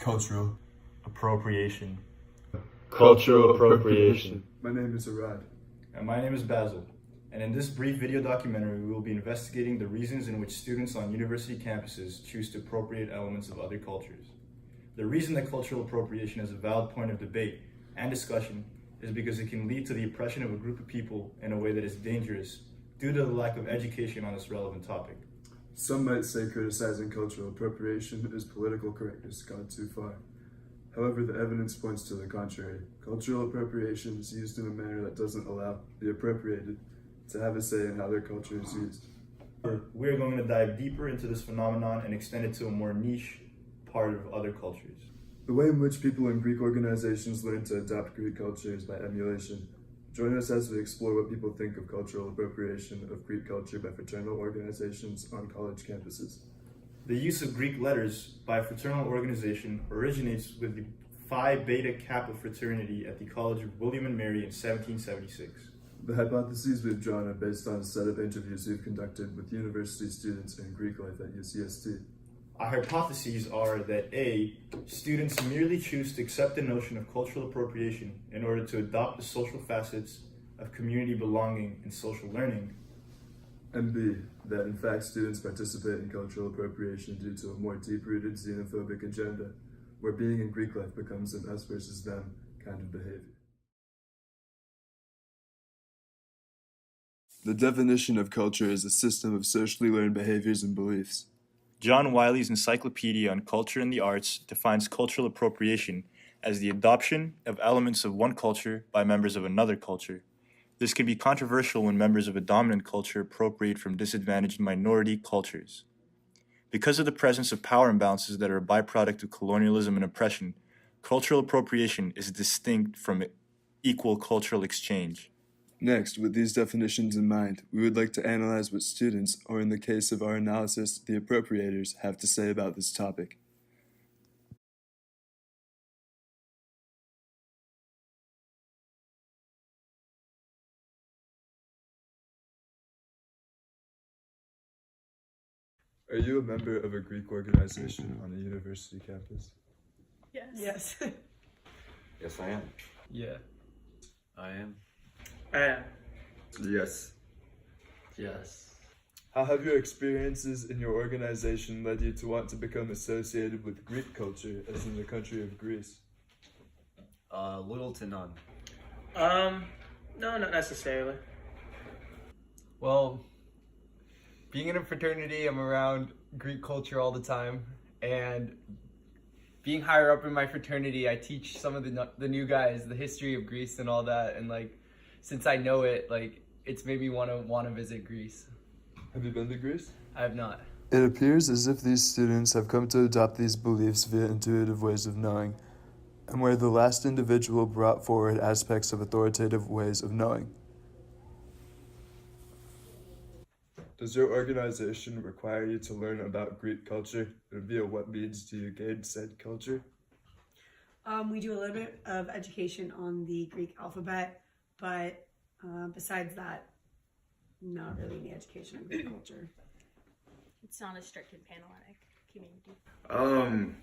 Cultural appropriation. Cultural appropriation. My name is Ahrad. And my name is Basil. And in this brief video documentary, we will be investigating the reasons in which students on university campuses choose to appropriate elements of other cultures. The reason that cultural appropriation is a valid point of debate and discussion is because it can lead to the oppression of a group of people in a way that is dangerous due to the lack of education on this relevant topic. Some might say criticizing cultural appropriation is political correctness gone too far. However, the evidence points to the contrary. Cultural appropriation is used in a manner that doesn't allow the appropriated to have a say in how their culture is used. We are going to dive deeper into this phenomenon and extend it to a more niche part of other cultures. The way in which people in Greek organizations learn to adopt Greek culture is by emulation. Join us as we explore what people think of cultural appropriation of Greek culture by fraternal organizations on college campuses. The use of Greek letters by a fraternal organization originates with the Phi Beta Kappa fraternity at the College of William and Mary in 1776. The hypotheses we've drawn are based on a set of interviews we've conducted with university students in Greek life at UCST. Our hypotheses are that A, students merely choose to accept the notion of cultural appropriation in order to adopt the social facets of community belonging and social learning. And B, that in fact students participate in cultural appropriation due to a more deep-rooted xenophobic agenda, where being in Greek life becomes an us versus them kind of behavior. The definition of culture is a system of socially learned behaviors and beliefs. John Wiley's Encyclopedia on Culture and the Arts defines cultural appropriation as the adoption of elements of one culture by members of another culture. This can be controversial when members of a dominant culture appropriate from disadvantaged minority cultures. Because of the presence of power imbalances that are a byproduct of colonialism and oppression, cultural appropriation is distinct from equal cultural exchange. Next, with these definitions in mind, we would like to analyze what students, or in the case of our analysis, the appropriators, have to say about this topic. Are you a member of a Greek organization on a university campus? Yes. Yes, I am. Yeah. I am. I am. Yes. Yes. How have your experiences in your organization led you to want to become associated with Greek culture, as in the country of Greece? Little to none. No, not necessarily. Well, being in a fraternity, I'm around Greek culture all the time, and being higher up in my fraternity, I teach some of the new guys the history of Greece and all that, and since I know it, it's made me want to visit Greece. Have you been to Greece? I have not. It appears as if these students have come to adopt these beliefs via intuitive ways of knowing, and where the last individual brought forward aspects of authoritative ways of knowing. Does your organization require you to learn about Greek culture, and via what means do you gain said culture? We do a little bit of education on the Greek alphabet, but besides that, not really any education on Greek culture. It's not as strict in Panhellenic community.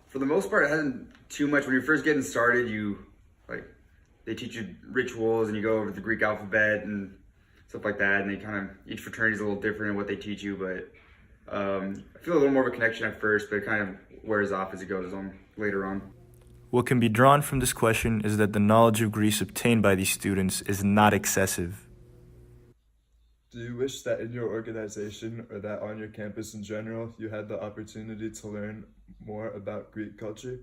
For the most part, it hasn't too much. When you're first getting started, they teach you rituals and you go over the Greek alphabet and stuff like that, and each fraternity is a little different in what they teach you, but I feel a little more of a connection at first, but it kind of wears off as it goes on later on. What can be drawn from this question is that the knowledge of Greece obtained by these students is not excessive. Do you wish that in your organization, or that on your campus in general, you had the opportunity to learn more about Greek culture?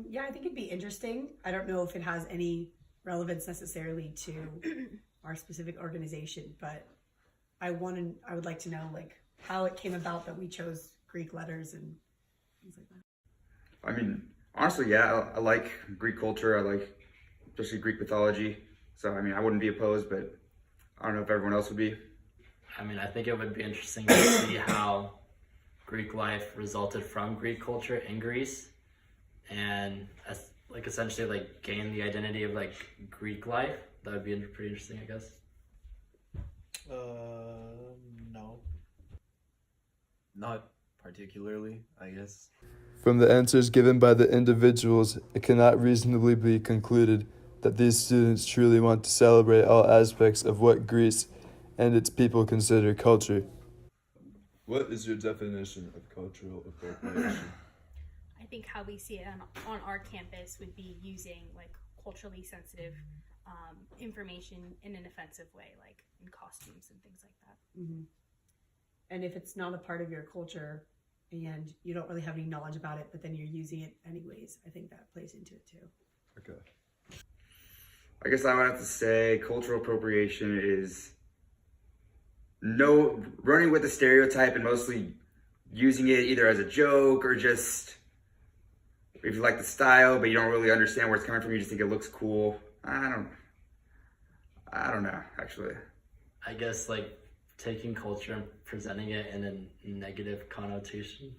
Yeah, I think it'd be interesting. I don't know if it has any relevance necessarily to our specific organization, but I would like to know how it came about that we chose Greek letters and things like that. Honestly, yeah, I like Greek culture. I like especially Greek mythology. So, I wouldn't be opposed, but I don't know if everyone else would be. I think it would be interesting to see how Greek life resulted from Greek culture in Greece, and essentially gain the identity of Greek life. That would be pretty interesting, I guess. No. Not particularly, I guess. From the answers given by the individuals, it cannot reasonably be concluded that these students truly want to celebrate all aspects of what Greece and its people consider culture. What is your definition of cultural appropriation? I think how we see it on our campus would be using like culturally sensitive information in an offensive way, like in costumes and things like that. Mm-hmm. And if it's not a part of your culture and you don't really have any knowledge about it, but then you're using it anyways, I think that plays into it too. Okay. I guess I would have to say cultural appropriation is running with the stereotype and mostly using it either as a joke or just if you like the style but you don't really understand where it's coming from, you just think it looks cool. I don't know, actually. I guess like taking culture and presenting it in a negative connotation.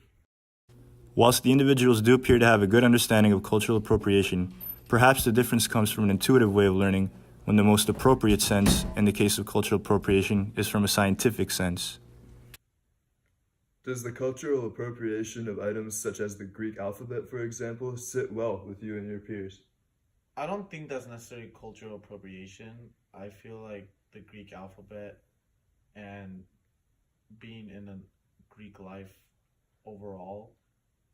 Whilst the individuals do appear to have a good understanding of cultural appropriation, perhaps the difference comes from an intuitive way of learning, when the most appropriate sense, in the case of cultural appropriation, is from a scientific sense. Does the cultural appropriation of items such as the Greek alphabet, for example, sit well with you and your peers? I don't think that's necessarily cultural appropriation. I feel like the Greek alphabet and being in a Greek life overall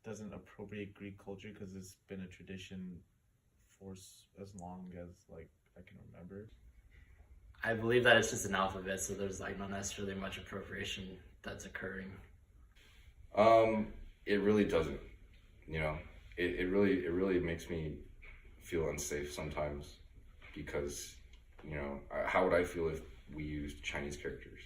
doesn't appropriate Greek culture because it's been a tradition for as long as like I can remember. I believe that it's just an alphabet, so there's like not necessarily much appropriation that's occurring. It really doesn't. You know, it really makes me feel unsafe sometimes because, you know, how would I feel if we used Chinese characters,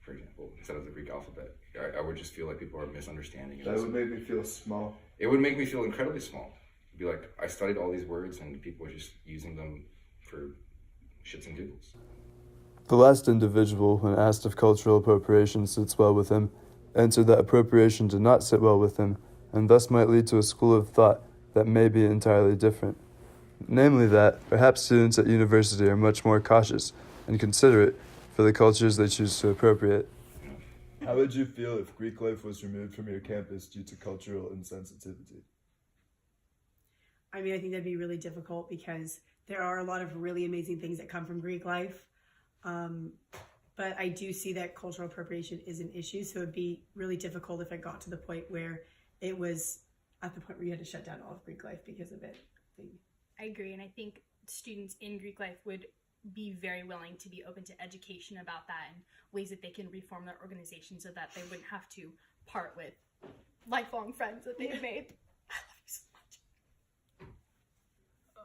for example, instead of the Greek alphabet? I would just feel like people are misunderstanding. That would make me feel small. It would make me feel incredibly small. It'd be like, I studied all these words and people are just using them for shits and giggles. The last individual, when asked if cultural appropriation sits well with him, answered that appropriation did not sit well with him, and thus might lead to a school of thought that may be entirely different. Namely that, perhaps students at university are much more cautious and considerate for the cultures they choose to appropriate. How would you feel if Greek life was removed from your campus due to cultural insensitivity? I mean, I think that'd be really difficult because there are a lot of really amazing things that come from Greek life. But I do see that cultural appropriation is an issue. So it'd be really difficult if it got to the point where it was at the point where you had to shut down all of Greek life because of it. I agree. And I think students in Greek life would be very willing to be open to education about that and ways that they can reform their organization so that they wouldn't have to part with lifelong friends that they've made. I love you so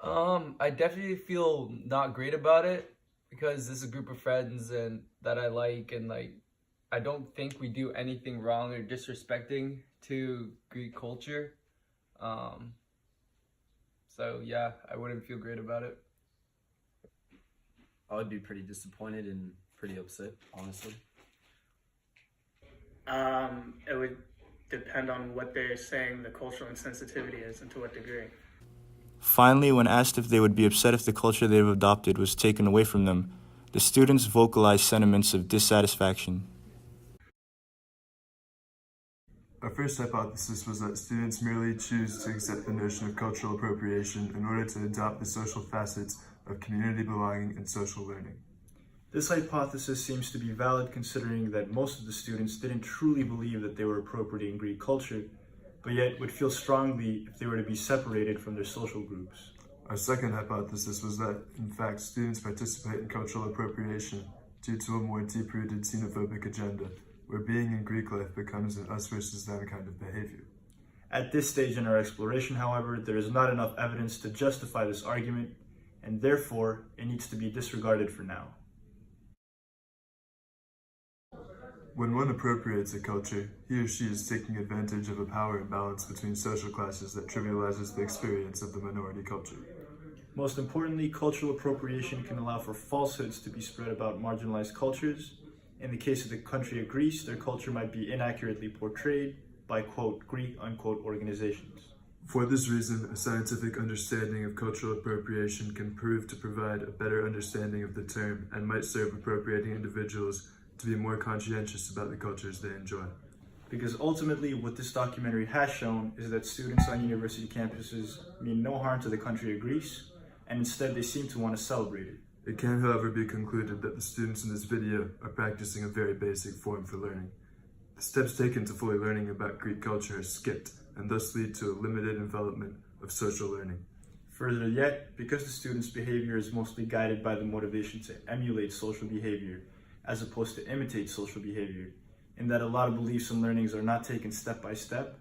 much. I definitely feel not great about it because this is a group of friends and that I like, and like I don't think we do anything wrong or disrespecting to Greek culture. So yeah, I wouldn't feel great about it. I would be pretty disappointed and pretty upset, honestly. It would depend on what they're saying the cultural insensitivity is and to what degree. Finally, when asked if they would be upset if the culture they've adopted was taken away from them, the students vocalized sentiments of dissatisfaction. Our first hypothesis was that students merely choose to accept the notion of cultural appropriation in order to adopt the social facets of community belonging and social learning. This hypothesis seems to be valid considering that most of the students didn't truly believe that they were appropriating Greek culture, but yet would feel strongly if they were to be separated from their social groups. Our second hypothesis was that, in fact, students participate in cultural appropriation due to a more deep-rooted xenophobic agenda, where being in Greek life becomes an us versus them kind of behavior. At this stage in our exploration, however, there is not enough evidence to justify this argument, and therefore it needs to be disregarded for now. When one appropriates a culture, he or she is taking advantage of a power imbalance between social classes that trivializes the experience of the minority culture. Most importantly, cultural appropriation can allow for falsehoods to be spread about marginalized cultures. In the case of the country of Greece, their culture might be inaccurately portrayed by, quote, Greek, unquote, organizations. For this reason, a scientific understanding of cultural appropriation can prove to provide a better understanding of the term and might serve appropriating individuals to be more conscientious about the cultures they enjoy. Because ultimately, what this documentary has shown is that students on university campuses mean no harm to the country of Greece, and instead they seem to want to celebrate it. It can, however, be concluded that the students in this video are practicing a very basic form for learning. The steps taken to fully learning about Greek culture are skipped, and thus lead to a limited development of social learning. Further yet, because the student's behavior is mostly guided by the motivation to emulate social behavior, as opposed to imitate social behavior, in that a lot of beliefs and learnings are not taken step by step,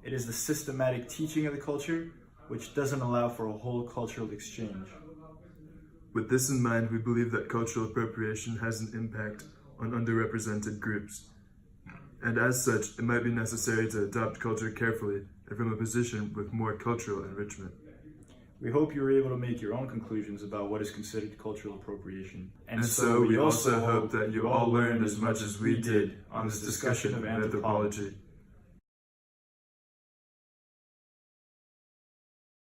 it is the systematic teaching of the culture which doesn't allow for a whole cultural exchange. With this in mind, we believe that cultural appropriation has an impact on underrepresented groups. And as such, it might be necessary to adopt culture carefully and from a position with more cultural enrichment. We hope you were able to make your own conclusions about what is considered cultural appropriation. And so we also hope that you all learned as much as we did on this discussion of anthropology.